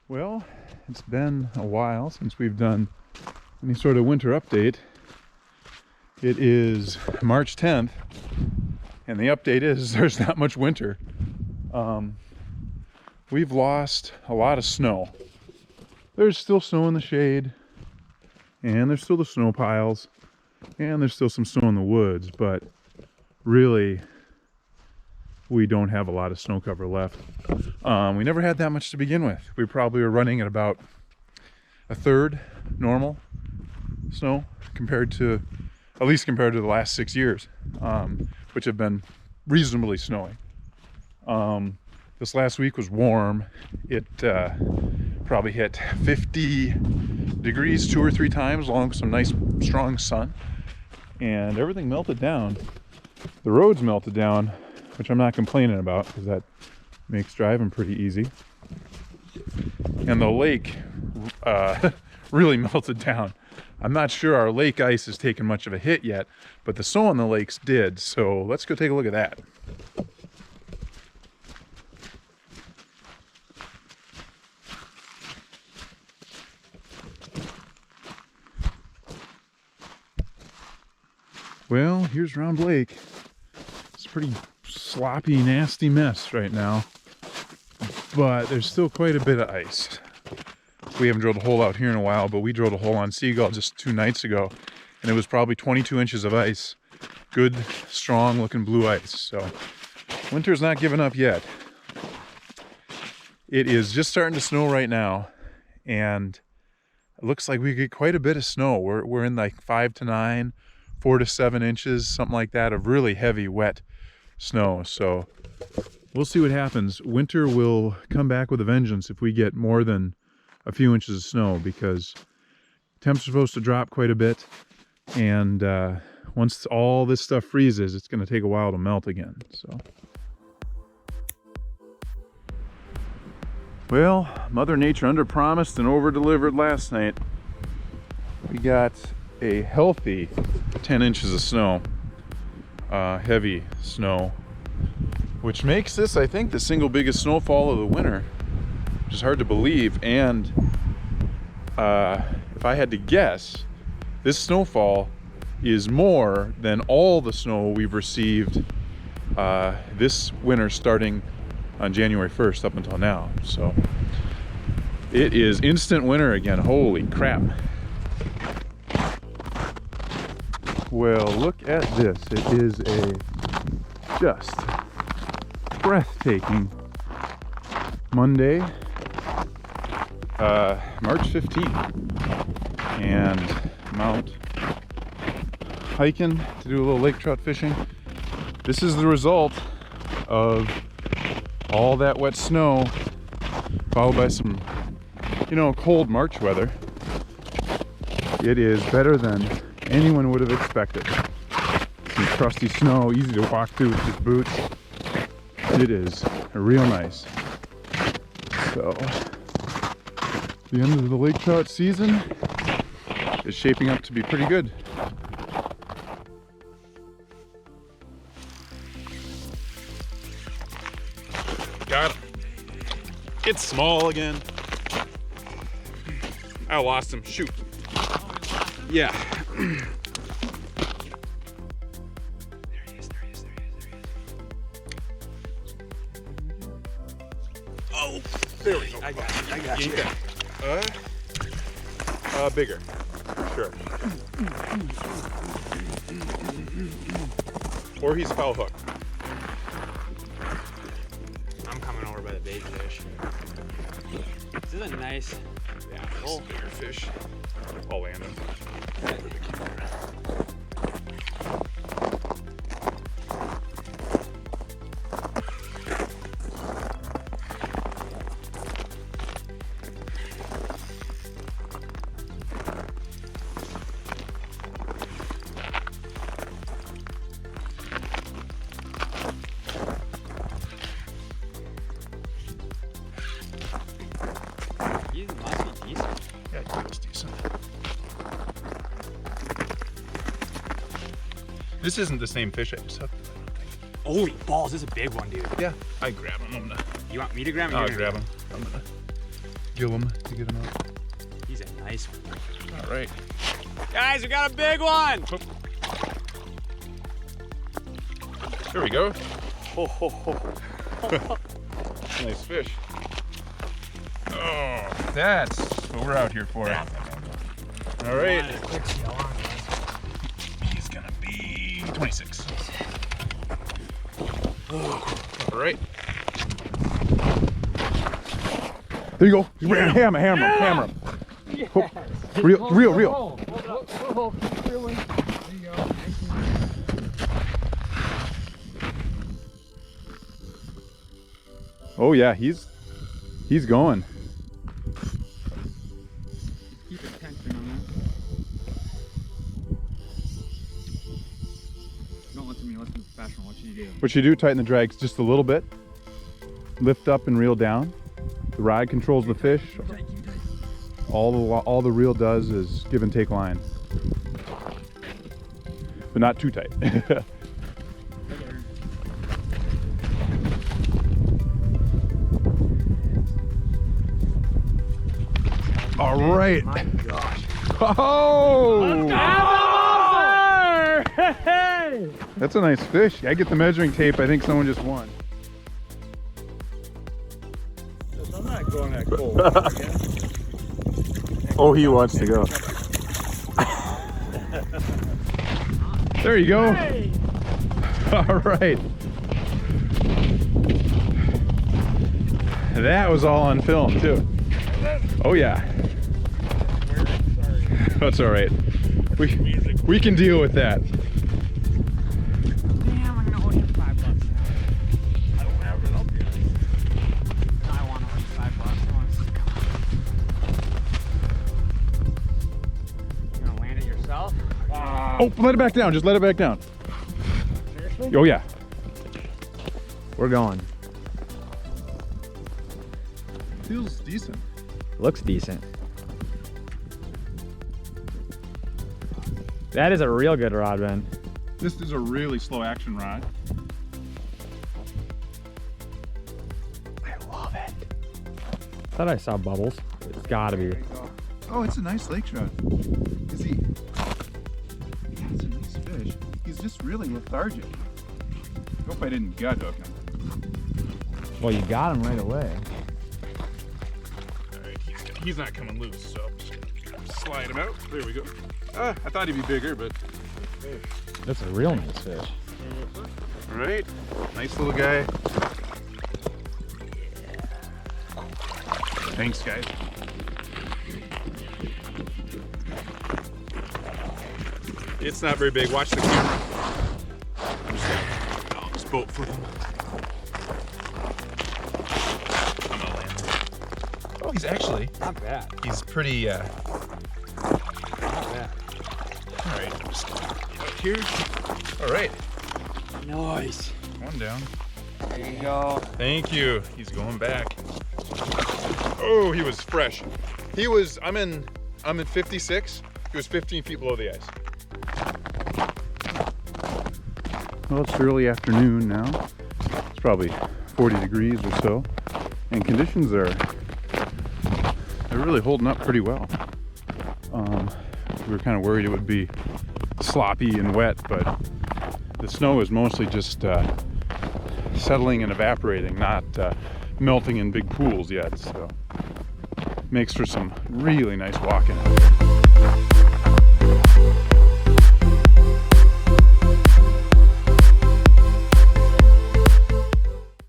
Well, it's been a while since we've done any sort of winter update. It is March 10th, and the update is there's not much winter. We've lost a lot of snow. There's still snow in the shade, and there's still the snow piles, and there's still some snow in the woods, but really, we don't have a lot of snow cover left. We never had that much to begin with. We probably were running at about a third normal snow at least compared to the last 6 years, which have been reasonably snowy. This last week was warm. It probably hit 50 degrees 2 or 3 times along with some nice strong sun, and everything melted down. The roads melted down, which I'm not complaining about because that makes driving pretty easy. And the lake really melted down. I'm not sure our lake ice has taken much of a hit yet, but the snow on the lakes did. So let's go take a look at that. Well, here's Round Lake. It's a pretty sloppy, nasty mess right now, but there's still quite a bit of ice. We haven't drilled a hole out here in a while, but we drilled a hole on Seagull just 2 nights ago, and it was probably 22 inches of ice. Good, strong looking blue ice. So winter's not giving up yet. It is just starting to snow right now, and it looks like we get quite a bit of snow. We're in like 5 to 9, 4 to 7 inches, something like that, of really heavy, wet snow. So we'll see what happens. Winter will come back with a vengeance if we get more than a few inches of snow, because temps are supposed to drop quite a bit, and once all this stuff freezes, it's going to take a while to melt again. So, well, Mother Nature under-promised and over-delivered last night. We got a healthy 10 inches of snow, heavy snow, which makes this, I think, the single biggest snowfall of the winter, which is hard to believe. And if I had to guess, this snowfall is more than all the snow we've received this winter, starting on January 1st up until now. So it is instant winter again. Holy crap. Well, look at this. It is a just breathtaking Monday, March 15th, and I'm out hiking to do a little lake trout fishing. This is the result of all that wet snow, followed by some, cold March weather. It is better than anyone would have expected. Some crusty snow, easy to walk through with just boots. It is real nice. So, the end of the lake trout season is shaping up to be pretty good. Got him. It's small again. I lost him. Shoot. Yeah. There he is. Oh, there we go. I got you. Bigger. Sure. Or he's foul hooked. I'm coming over by the bait fish. This is a nice, Bigger fish. I'll land him. He must be decent. Yeah, he looks decent. This isn't the same fish I just hooked. Holy balls, this is a big one, dude. Yeah, I grab him. You want me to grab him? I'll grab him. I'm gonna gill him to get him out. He's a nice one. All right. Guys, we got a big one! There we go. Ho, ho, ho. Nice fish. Oh, that's what we're out here for. All right. He's gonna be 26. All right. There you go. Hammer him. Yes. Reel. Hold it up. Keep reeling. There you go. Oh yeah, he's going. Keep attention on that. Don't listen to me. Listen to the professional. What should you do? What you do, tighten the drags just a little bit. Lift up and reel down. The rod controls the fish. Keep tight. All the reel does is give and take line. But not too tight. All right. My gosh. Oh! Hey! That's a nice fish. I get the measuring tape. I think someone just won. I'm not going that cold. Oh, he wants to go. There you go. Hey! All right. That was all on film too. Oh yeah. That's all right. We can deal with that. Damn, I'm gonna owe him $5 now. I don't have it up yet. I want to owe you $5. I want to come on. You gonna land it yourself? Oh, let it back down. Just let it back down. Seriously? Oh yeah. We're going. Feels decent. Looks decent. That is a real good rod, Ben. This is a really slow action rod. I love it. Thought I saw bubbles. It's gotta be. Oh, it's a nice lake trout. Is he? Yeah, it's a nice fish. He's just really lethargic. Hope I didn't gut hook him. Well, you got him right away. All right, he's not coming loose, so I'm just gonna slide him out. There we go. I thought he'd be bigger, but That's a real nice fish. all right, nice little guy. Thanks, guys. It's not very big. Watch the camera. I'm just gonna just boat for him. I'm gonna land. Oh, he's actually. Not bad. He's pretty. Not bad. All right. I'm just gonna get out here. All right. Nice. One down. There you go. Thank you. He's going back. Oh, he was fresh. He was. I'm in 56. He was 15 feet below the ice. Well, it's early afternoon now. It's probably 40 degrees or so, and conditions they're really holding up pretty well. We were kind of worried it would be sloppy and wet, but the snow is mostly just settling and evaporating, not melting in big pools yet. So makes for some really nice walking.